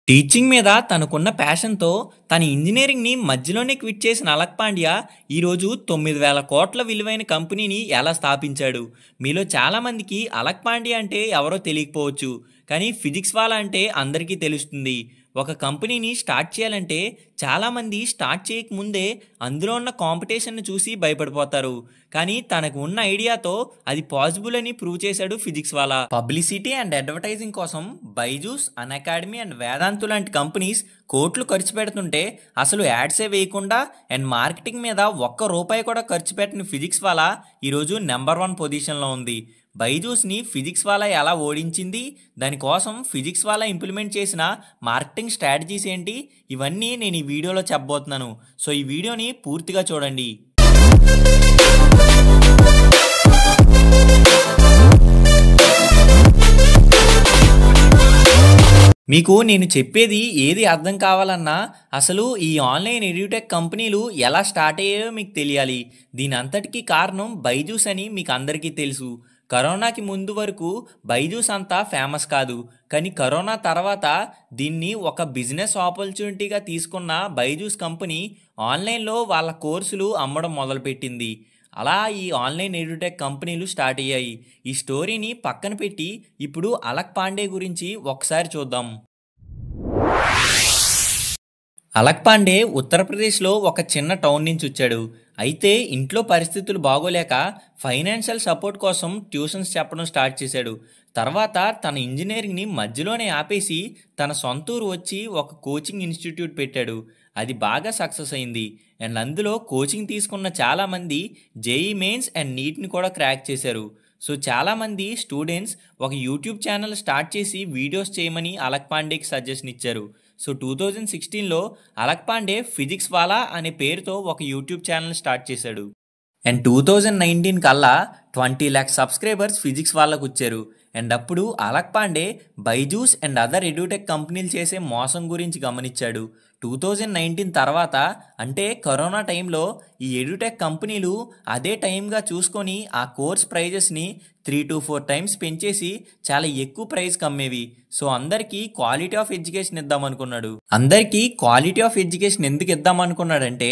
Teaching మీద తనకున్న ప్యాషన్‌తో తన ఇంజినీరింగ్‌ని మధ్యలోనే క్విట్ చేసిన అలక్ పాండ్యా ఈరోజు 9,000 కోట్ల విలువైన కంపెనీని ఎలా స్థాపించాడు? మీలో చాలామందికి అలక్ పాండ్యా అంటే ఎవరో తెలియకపోవచ్చు. కానీ ఫిజిక్స్ వాలా అంటే అందరికీ తెలుస్తుంది. ఒక కంపెనీని స్టార్ట్ చేయాలంటే చాలామంది స్టార్ట్ చేయకముందే అందులో ఉన్న కాంపిటీషన్‌ని చూసి భయపడిపోతారు. కానీ తనకు ఉన్న ఐడియాతో అది పాసిబుల్ అని ప్రూవ్ చేశాడు Physics Wallah. Publicity and advertising కోసం బైజూస్, అన్అకాడమీ అండ్ వేదాంతు లాంటి కంపెనీస్ కోట్లు ఖర్చు పెడుతుంటే అసలు యాడ్సే వేయకుండా అండ్ మార్కెటింగ్ మీద ఒక్క రూపాయి కూడా ఖర్చు పెట్టని ఫిజిక్స్ వాలా ఈరోజు నెంబర్ 1 పొజిషన్లో ఉంది. బైజూస్ని ఫిజిక్స్ వాలా ఎలా ఓడించింది, దానికోసం ఫిజిక్స్ వాలా ఇంప్లిమెంట్ చేసిన మార్కెటింగ్ స్ట్రాటజీస్ ఏంటి, ఇవన్నీ నేను ఈ వీడియోలో చెప్పబోతున్నాను. సో ఈ వీడియోని పూర్తిగా చూడండి. మీకు నేను చెప్పేది ఏది అర్థం కావాలన్నా అసలు ఈ ఆన్లైన్ ఎడ్యుటెక్ కంపెనీలు ఎలా స్టార్ట్ అయ్యాయో మీకు తెలియాలి. దీని అంతటికీ కారణం బైజూస్ అని మీకు అందరికీ తెలుసు. కరోనాకి ముందు వరకు బైజూస్ అంతా ఫేమస్ కాదు. కానీ కరోనా తర్వాత దీన్ని ఒక బిజినెస్ ఆపర్చునిటీగా తీసుకున్న బైజూస్ కంపెనీ ఆన్లైన్లో వాళ్ళ కోర్సులు అమ్మడం మొదలుపెట్టింది. అలా ఈ ఆన్లైన్ ఎడ్యుటెక్ కంపెనీలు స్టార్ట్ అయ్యాయి. ఈ స్టోరీని పక్కన పెట్టి ఇప్పుడు అలక్ పాండే గురించి ఒకసారి చూద్దాం. అలక్ పాండే ఉత్తరప్రదేశ్లో ఒక చిన్న టౌన్ నుంచి వచ్చాడు. అయితే ఇంట్లో పరిస్థితులు బాగోలేక ఫైనాన్షియల్ సపోర్ట్ కోసం ట్యూషన్స్ చెప్పడం స్టార్ట్ చేశాడు. తర్వాత తన ఇంజనీరింగ్ని మధ్యలోనే ఆపేసి తన సొంత ఊరు వచ్చి ఒక కోచింగ్ ఇన్స్టిట్యూట్ పెట్టాడు. అది బాగా సక్సెస్ అయింది. అండ్ అందులో కోచింగ్ తీసుకున్న చాలామంది జేఈ మెయిన్స్ అండ్ నీట్ని కూడా క్రాక్ చేశారు. సో చాలామంది స్టూడెంట్స్ ఒక యూట్యూబ్ ఛానల్ స్టార్ట్ చేసి వీడియోస్ చేయమని అలక్ పాండేకి సజెషన్ ఇచ్చారు. సో 2016లో అలక్ పాండే ఫిజిక్స్ వాలా అనే పేరుతో ఒక యూట్యూబ్ ఛానల్ స్టార్ట్ చేశాడు. అండ్ 2019 కల్లా 20 lakhs సబ్స్క్రైబర్స్ ఫిజిక్స్ వాళ్ళకు వచ్చారు. అండ్ అప్పుడు Alakh Pandey Byju's and other edutech కంపెనీలు చేసే మోసం గురించి గమనించాడు. 2019 తర్వాత అంటే కరోనా టైంలో ఈ ఎడ్యుటెక్ కంపెనీలు అదే టైంగా చూసుకొని ఆ కోర్స్ ప్రైజెస్ని 3 to 4 times పెంచేసి చాలా ఎక్కువ ప్రైస్ కమ్మేవి. సో అందరికీ క్వాలిటీ ఆఫ్ ఎడ్యుకేషన్ ఇద్దామనుకున్నాడు. అందరికీ క్వాలిటీ ఆఫ్ ఎడ్యుకేషన్ ఎందుకు ఇద్దామనుకున్నాడంటే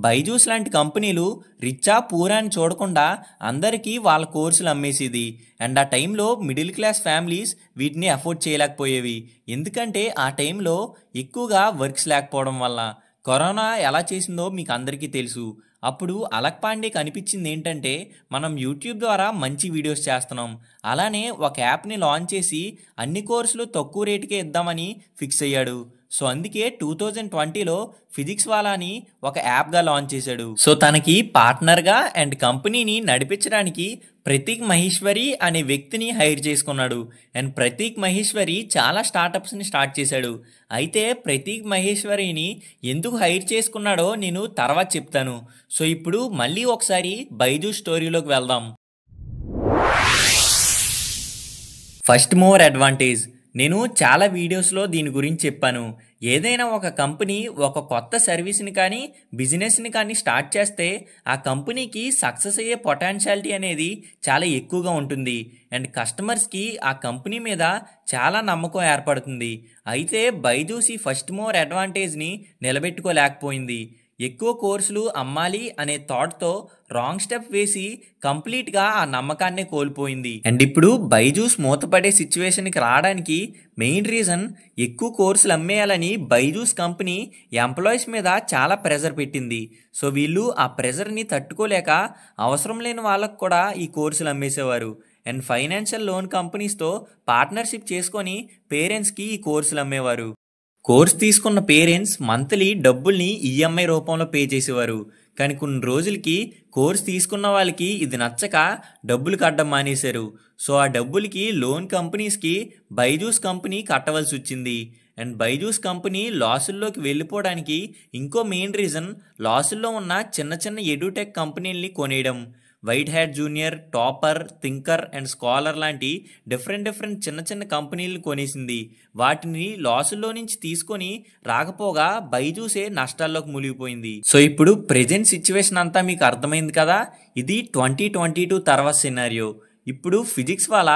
బైజూస్ లాంటి కంపెనీలు రిచ్చా పూరా అని చూడకుండా అందరికీ వాళ్ళ కోర్సులు అమ్మేసేది. అండ్ ఆ టైంలో మిడిల్ క్లాస్ ఫ్యామిలీస్ వీటిని అఫోర్డ్ చేయలేకపోయేవి. ఎందుకంటే ఆ టైంలో ఎక్కువగా వర్క్స్ లేకపోవడం వల్ల. కరోనా ఎలా చేసిందో మీకు అందరికీ తెలుసు. అప్పుడు అలక్ పాండేకి అనిపించింది ఏంటంటే మనం యూట్యూబ్ ద్వారా మంచి వీడియోస్ చేస్తున్నాం, అలానే ఒక యాప్ని లాంచ్ చేసి అన్ని కోర్సులు తక్కువ రేటుకే ఇద్దామని ఫిక్స్ అయ్యాడు. సో అందుకే 2020లో ఫిజిక్స్ వాలాని ఒక యాప్గా లాంచ్ చేశాడు. సో తనకి పార్ట్నర్గా అండ్ కంపెనీని నడిపించడానికి ప్రతీక్ మహేశ్వరి అనే వ్యక్తిని హైర్ చేసుకున్నాడు. అండ్ ప్రతీక్ మహేశ్వరి చాలా స్టార్టప్స్ని స్టార్ట్ చేశాడు. అయితే ప్రతీక్ మహేశ్వరిని ఎందుకు హైర్ చేసుకున్నాడో నేను తర్వాత చెప్తాను. సో ఇప్పుడు మళ్ళీ ఒకసారి బైజూస్ స్టోరీలోకి వెళ్దాం. First mover advantage. నేను చాలా వీడియోస్లో దీని గురించి చెప్పాను. ఏదైనా ఒక కంపెనీ ఒక కొత్త సర్వీస్ని కానీ బిజినెస్ని కానీ స్టార్ట్ చేస్తే ఆ కంపెనీకి సక్సెస్ అయ్యే పొటెన్షియాలిటీ అనేది చాలా ఎక్కువగా ఉంటుంది. అండ్ కస్టమర్స్కి ఆ కంపెనీ మీద చాలా నమ్మకం ఏర్పడుతుంది. అయితే బైజూస్ ఈ ఫస్ట్ మూవర్ అడ్వాంటేజ్ని నిలబెట్టుకోలేకపోయింది. ఎక్కువ కోర్సులు అమ్మాలి అనే థాట్తో రాంగ్ స్టెప్ వేసి కంప్లీట్గా ఆ నమ్మకాన్నే కోల్పోయింది. అండ్ ఇప్పుడు బైజూస్ మూతపడే సిచ్యువేషన్కి రావడానికి మెయిన్ రీజన్ ఎక్కువ కోర్సులు అమ్మేయాలని బైజూస్ కంపెనీ ఎంప్లాయీస్ మీద చాలా ప్రెజర్ పెట్టింది. సో వీళ్ళు ఆ ప్రెజర్ని తట్టుకోలేక అవసరం లేని వాళ్ళకు కూడా ఈ కోర్సులు అమ్మేసేవారు. అండ్ ఫైనాన్షియల్ లోన్ కంపెనీస్తో పార్ట్నర్షిప్ చేసుకొని పేరెంట్స్కి ఈ కోర్సులు అమ్మేవారు. కోర్స్ తీసుకున్న పేరెంట్స్ మంత్లీ డబ్బుల్ని ఈఎంఐ రూపంలో పే చేసేవారు. కానీ కొన్ని రోజులకి కోర్స్ తీసుకున్న వాళ్ళకి ఇది నచ్చక డబ్బులు కట్టడం మానేశారు. సో ఆ డబ్బులకి లోన్ కంపెనీస్కి బైజూస్ కంపెనీ కట్టవలసి వచ్చింది. అండ్ బైజూస్ కంపెనీ లాసుల్లోకి వెళ్ళిపోవడానికి ఇంకో మెయిన్ రీజన్ లాసుల్లో ఉన్న చిన్న చిన్న ఎడ్యుటెక్ కంపెనీలని కొనేయడం. White Hat Junior, Toppr, Thinker and Scholar లాంటి డిఫరెంట్ చిన్న చిన్న కంపెనీలను కొనేసింది. వాటిని లాసుల్లో నుంచి తీసుకొని రాకపోగా బైజూసే నష్టాల్లోకి మునిగిపోయింది. సో ఇప్పుడు ప్రెజెంట్ సిచ్యువేషన్ అంతా మీకు అర్థమైంది కదా. ఇది 2022 తర్వాత సినారియో. ఇప్పుడు ఫిజిక్స్ వాళ్ళ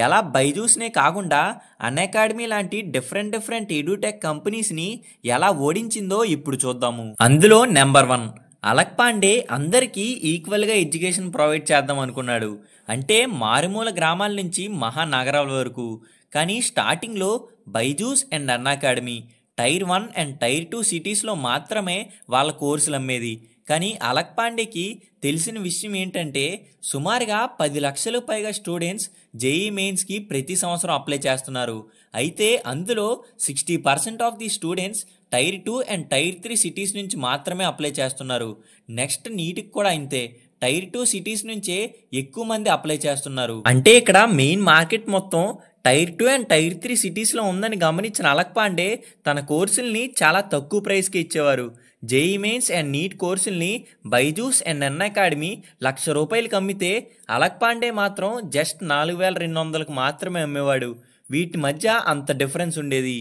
ఎలా బైజూస్నే కాకుండా అన్అకాడమీ లాంటి డిఫరెంట్ ఎడ్యుటెక్ కంపెనీస్ని ఎలా ఓడించిందో ఇప్పుడు చూద్దాము. అందులో నెంబర్ 1 అలక్ పాండే అందరికీ ఈక్వల్గా ఎడ్యుకేషన్ ప్రొవైడ్ చేద్దాం అనుకున్నాడు. అంటే మారుమూల గ్రామాల నుంచి మహానగరాల వరకు. కానీ స్టార్టింగ్లో Byju's and Unacademy tier 1 and tier 2 సిటీస్లో మాత్రమే వాళ్ళ కోర్సులు అమ్మేది. కానీ అలక్ పాండేకి తెలిసిన విషయం ఏంటంటే సుమారుగా 10 లక్షలకు పైగా స్టూడెంట్స్ జేఈ మెయిన్స్కి ప్రతి సంవత్సరం అప్లై చేస్తున్నారు. అయితే అందులో 60% of the students tier 2 and tier 3 cities నుంచి మాత్రమే అప్లై చేస్తున్నారు. నెక్స్ట్ నీట్కి కూడా ఇంతే, టైర్ 2 సిటీస్ నుంచే ఎక్కువ మంది అప్లై చేస్తున్నారు. అంటే ఇక్కడ మెయిన్ మార్కెట్ మొత్తం టైర్ 2 అండ్ టైర్ 3 సిటీస్లో ఉందని గమనించిన అలక్ పాండే తన కోర్సుల్ని చాలా తక్కువ ప్రైస్కి ఇచ్చేవారు. జేఈ మెయిన్స్ అండ్ నీట్ కోర్సుల్ని బైజూస్ అండ్ అన్అకాడమీ ₹1,00,000 అమ్మితే అలక్ పాండే మాత్రం జస్ట్ 4,200కు మాత్రమే అమ్మేవాడు. వీటి మధ్య అంత డిఫరెన్స్ ఉండేది.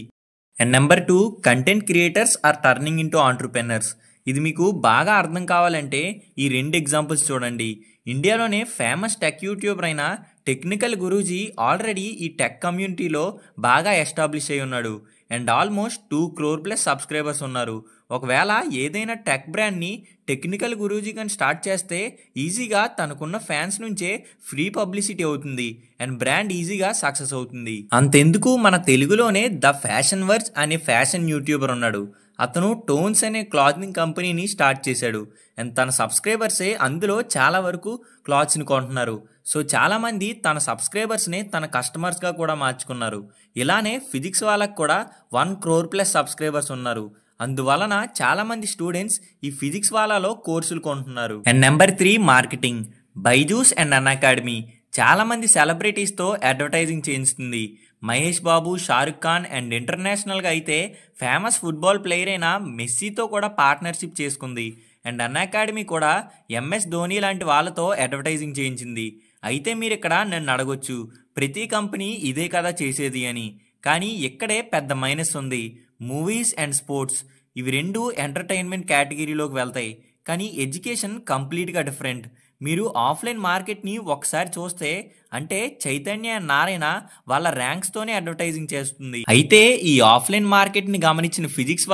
And number 2 content creators are turning into entrepreneurs. ఇది మీకు బాగా అర్థం కావాలంటే ఈ 2 ఎగ్జాంపుల్స్ చూడండి. ఇండియాలోనే ఫేమస్ టెక్ యూట్యూబర్ అయిన టెక్నికల్ గురూజీ ఆల్రెడీ ఈ టెక్ కమ్యూనిటీలో బాగా ఎస్టాబ్లిష్ అయి ఉన్నాడు. అండ్ ఆల్మోస్ట్ 2 crore+ సబ్స్క్రైబర్స్ ఉన్నారు. ఒకవేళ ఏదైనా టెక్ బ్రాండ్ని టెక్నికల్ గురూజీ కానీ స్టార్ట్ చేస్తే ఈజీగా తనకున్న ఫ్యాన్స్ నుంచే ఫ్రీ పబ్లిసిటీ అవుతుంది అండ్ బ్రాండ్ ఈజీగా సక్సెస్ అవుతుంది. అంతెందుకు మన తెలుగులోనే ద ఫ్యాషన్ వర్జ్ అనే ఫ్యాషన్ యూట్యూబర్ ఉన్నాడు. అతను టోన్స్ అనే క్లాతింగ్ కంపెనీని స్టార్ట్ చేశాడు అండ్ తన సబ్స్క్రైబర్సే అందులో చాలా వరకు క్లాత్స్ని కొంటున్నారు. సో చాలామంది తన సబ్స్క్రైబర్స్ని తన కస్టమర్స్గా కూడా మార్చుకున్నారు. ఇలానే ఫిజిక్స్ వాళ్ళకు కూడా 1 crore+ సబ్స్క్రైబర్స్ ఉన్నారు. అందువలన చాలామంది స్టూడెంట్స్ ఈ ఫిజిక్స్ వాళ్ళలో కోర్సులు కొంటున్నారు. And number 3 marketing. Byju's and Unacademy చాలామంది సెలబ్రిటీస్తో అడ్వర్టైజింగ్ చేయిస్తుంది. మహేష్ బాబు, షారుఖ్ ఖాన్ అండ్ ఇంటర్నేషనల్గా అయితే ఫేమస్ ఫుట్బాల్ ప్లేయర్ అయిన మెస్సీతో కూడా పార్ట్నర్షిప్ చేసుకుంది. అండ్ అన్అకాడమీ కూడా ఎంఎస్ ధోని లాంటి వాళ్ళతో అడ్వర్టైజింగ్ చేయించింది. అయితే మీరు ఇక్కడ నన్ను అడగొచ్చు, ప్రతి కంపెనీ ఇదే కదా చేసేది అని. కానీ ఇక్కడే పెద్ద మైనస్ ఉంది. మూవీస్ అండ్ స్పోర్ట్స్ ఇవి 2 ఎంటర్టైన్మెంట్ కేటగిరీలోకి వెళ్తాయి. కానీ ఎడ్యుకేషన్ కంప్లీట్గా డిఫరెంట్. మీరు ఆఫ్లైన్ మార్కెట్ని ఒకసారి చూస్తే అంటే చైతన్య నారాయణ వాళ్ళ ర్యాంక్స్తోనే అడ్వర్టైజింగ్ చేస్తుంది. అయితే ఈ ఆఫ్లైన్ మార్కెట్ని గమనించిన ఫిజిక్స్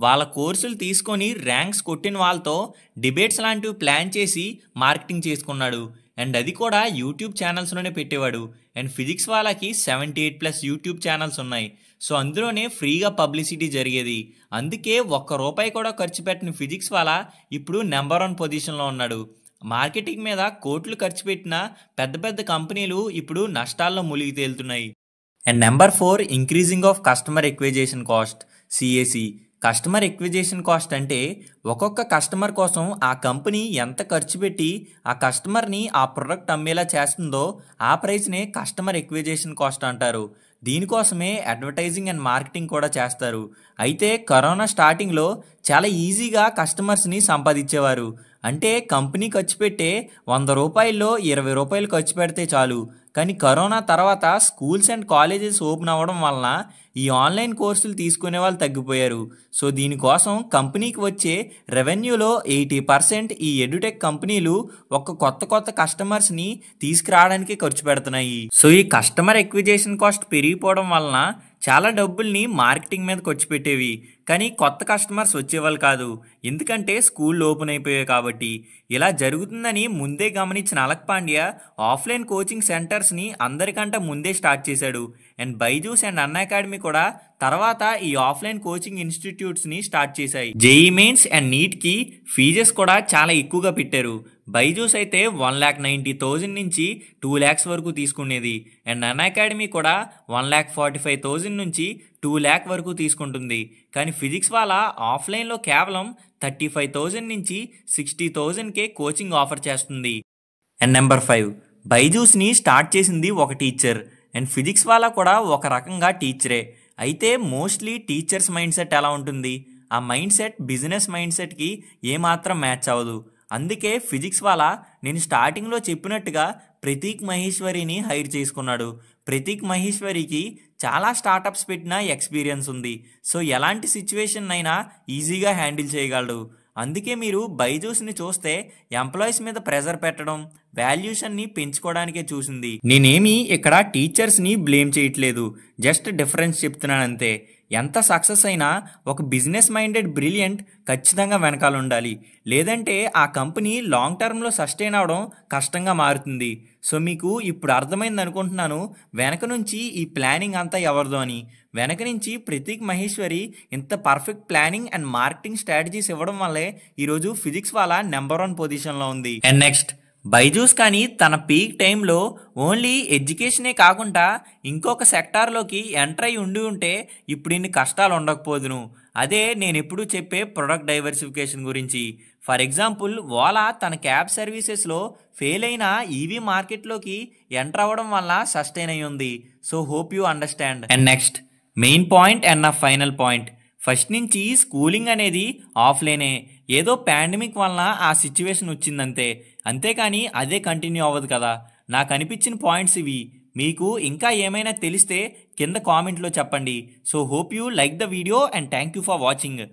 వాళ్ళ కోర్సులు తీసుకొని ర్యాంక్స్ కొట్టిన వాళ్ళతో డిబేట్స్ లాంటివి ప్లాన్ చేసి మార్కెటింగ్ చేసుకున్నాడు. అండ్ అది కూడా యూట్యూబ్ ఛానల్స్లోనే పెట్టేవాడు. అండ్ ఫిజిక్స్ వాళ్ళకి 78+ యూట్యూబ్ ఛానల్స్ ఉన్నాయి. సో అందులోనే ఫ్రీగా పబ్లిసిటీ జరిగేది. అందుకే ₹1 కూడా ఖర్చు పెట్టిన ఫిజిక్స్ ఇప్పుడు నెంబర్ 1 పొజిషన్లో ఉన్నాడు. మార్కెటింగ్ మీద కోట్లు ఖర్చు పెట్టిన పెద్ద కంపెనీలు ఇప్పుడు నష్టాల్లో మునిగి తేలుతున్నాయి. And number 4 increasing of customer acquisition cost, CAC. Customer acquisition cost అంటే ఒక్కొక్క కస్టమర్ కోసం ఆ కంపెనీ ఎంత ఖర్చు పెట్టి ఆ కస్టమర్ని ఆ ప్రొడక్ట్ అమ్మేలా చేస్తుందో ఆ ప్రైస్నే కస్టమర్ ఎక్విజిషన్ కాస్ట్ అంటారు. దీనికోసమే అడ్వర్టైజింగ్ అండ్ మార్కెటింగ్ కూడా చేస్తారు. అయితే కరోనా స్టార్టింగ్లో చాలా ఈజీగా కస్టమర్స్ని సంపాదించేవారు. అంటే కంపెనీ ఖర్చు పెట్టే ₹100లో ₹20 ఖర్చు పెడితే చాలు. కానీ కరోనా తర్వాత స్కూల్స్ అండ్ కాలేజెస్ ఓపెన్ అవ్వడం వలన ఈ ఆన్లైన్ కోర్సులు తీసుకునే వాళ్ళు తగ్గిపోయారు. సో దీనికోసం కంపెనీకి వచ్చే రెవెన్యూలో 80% ఈ ఎడ్యుటెక్ కంపెనీలు కొత్త కస్టమర్స్ని తీసుకురావడానికి ఖర్చు పెడుతున్నాయి. సో ఈ కస్టమర్ ఎక్విజిషన్ కాస్ట్ పెరిగిపోవడం వలన చాలా డబ్బుల్ని మార్కెటింగ్ మీద ఖర్చు పెట్టేవి. కానీ కొత్త కస్టమర్స్ వచ్చేవాళ్ళు కాదు, ఎందుకంటే స్కూల్ ఓపెన్ అయిపోయాయి కాబట్టి. ఇలా జరుగుతుందని ముందే గమనించిన అలక్ పాండ్యా ఆఫ్లైన్ కోచింగ్ సెంటర్స్ని అందరికంటే ముందే స్టార్ట్ చేశాడు. అండ్ బైజూస్ అండ్ అన్అకాడమీ కూడా తర్వాత ఈ ఆఫ్లైన్ కోచింగ్ ఇన్స్టిట్యూట్స్ని స్టార్ట్ చేశాయి. జేఈ మెయిన్స్ అండ్ నీట్కి ఫీజెస్ కూడా చాలా ఎక్కువగా పెట్టారు. బైజూస్ అయితే 1,90,000 నుంచి 2 lakhs వరకు తీసుకునేది. అండ్ అన్అకాడమీ కూడా 1,45,000 నుంచి 2 lakh వరకు తీసుకుంటుంది. కానీ ఫిజిక్స్ ఆఫ్లైన్లో కేవలం 35,000 నుంచి 60,000కే కోచింగ్ ఆఫర్ చేస్తుంది. అండ్ నెంబర్ 5 బైజూస్ని స్టార్ట్ చేసింది ఒక టీచర్. అండ్ ఫిజిక్స్ కూడా ఒక రకంగా టీచరే. అయితే మోస్ట్లీ టీచర్స్ మైండ్ సెట్ ఎలా ఉంటుంది, ఆ మైండ్ సెట్ బిజినెస్ మైండ్ సెట్కి ఏమాత్రం మ్యాచ్ అవ్వదు. అందుకే ఫిజిక్స్ నేను స్టార్టింగ్లో చెప్పినట్టుగా ప్రతీక్ మహేశ్వరిని హైర్ చేసుకున్నాడు. ప్రతీక్ మహేశ్వరికి చాలా స్టార్టప్స్ పెట్టిన ఎక్స్పీరియన్స్ ఉంది. సో ఎలాంటి సిచ్యువేషన్ అయినా ఈజీగా హ్యాండిల్ చేయగలడు. అందుకే మీరు బైజూస్ని చూస్తే ఎంప్లాయీస్ మీద ప్రెజర్ పెట్టడం, వాల్యూషన్ని పెంచుకోవడానికే చూసింది. నేనేమి ఇక్కడ టీచర్స్ని బ్లేమ్ చేయట్లేదు, జస్ట్ డిఫరెన్స్ చెప్తున్నాను అంతే. ఎంత సక్సెస్ అయినా ఒక బిజినెస్ మైండెడ్ బ్రిలియంట్ ఖచ్చితంగా వెనకాల ఉండాలి, లేదంటే ఆ కంపెనీ లాంగ్ టర్మ్లో సస్టైన్ అవడం కష్టంగా మారుతుంది. సో మీకు ఇప్పుడు అర్థమైంది అనుకుంటున్నాను వెనక నుంచి ఈ ప్లానింగ్ అంతా ఎవరిదో అని. వెనక నుంచి ప్రతీక్ మహేశ్వరి ఇంత perfect planning and marketing strategies ఇవ్వడం వల్లే ఈరోజు ఫిజిక్స్ వాళ్ళ నెంబర్ 1 పొజిషన్లో ఉంది. అండ్ నెక్స్ట్, బైజూస్ కానీ తన పీక్ టైంలో ఓన్లీ ఎడ్యుకేషనే కాకుండా ఇంకొక సెక్టార్లోకి ఎంటర్ అయి ఉంటే ఇప్పుడు ఇన్ని కష్టాలు ఉండకపోదును. అదే నేను ఎప్పుడూ చెప్పే ప్రొడక్ట్ డైవర్సిఫికేషన్ గురించి. ఫర్ ఎగ్జాంపుల్, ఓలా తన క్యాబ్ సర్వీసెస్లో ఫెయిల్ అయిన ఈవీ మార్కెట్లోకి ఎంటర్ అవ్వడం వల్ల సస్టైన్ అయి ఉంది. So hope you understand. And next, main point and నా ఫైనల్ పాయింట్. ఫస్ట్ నుంచి స్కూలింగ్ అనేది ఆఫ్లైనే, ఏదో పాండమిక్ వలన ఆ సిచ్యువేషన్ వచ్చిందంతే, అంతేకాని అదే కంటిన్యూ అవ్వదు కదా. నాకు అనిపించిన పాయింట్స్ ఇవి. మీకు ఇంకా ఏమైనా తెలిస్తే కింద కామెంట్లో చెప్పండి. So hope you like the video and thank you for watching.